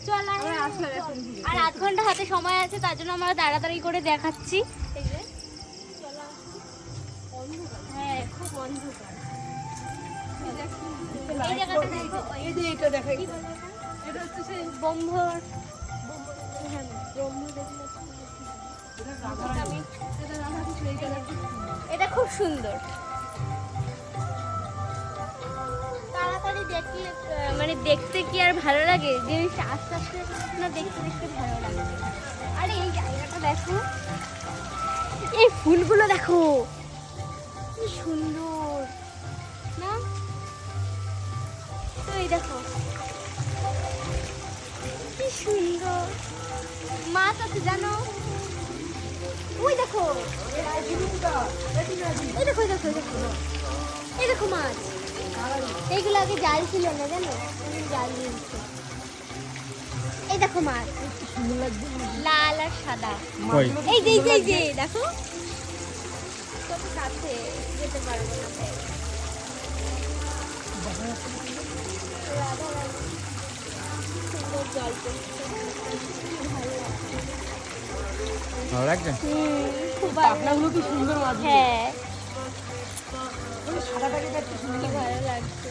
চল আর আধ ঘন্টা হাতে সময় আছে, তার জন্য আমরা তাড়াতাড়ি করে দেখাচ্ছি। এই যে হ্যাঁ, খুব অন্ধকার। এই জায়গাটা দেখো, এই যে এটা দেখাই, কি বলে এটা? এটা হচ্ছে সেই ব্রহ্মর হ্যাঁ, ব্রহ্ম দেখলে এটা রাধারানী, এটা রাধাকৃষ্ণ, এইটা দেখো। এটা খুব সুন্দর। তাড়াতাড়ি দেখলে মানে দেখতে কি আর ভালো লাগে, জিনিসটা আস্তে আস্তে না দেখতে দেখতে ভালো লাগে। আরে এই জায়গাটা দেখো, এই ফুলগুলো দেখো কি সুন্দর না? তো এই দেখো কি সুন্দর মাছ আছে জানো, ওই দেখো, এই দেখো, এই দেখো, এই দেখো, এই দেখো মাছ। এইগুলো আগে জাল ছিল না জানো, জাল দিয়েছে। এই দেখো মাছ, লাল আর সাদা। কই? এই যে এই যে এই যে দেখো, কত কাছে যেতে পারবো না তাই। রাধারানী সুন্দর জল পড়ছে, ভালো লাগছে। ভালো লাগছে? খুব ভালো পাখনাগুলো কি সুন্দর মাছ, হ্যাঁ, সাদাটাকে দেখতে সুন্দর। কি ভালো লাগছে।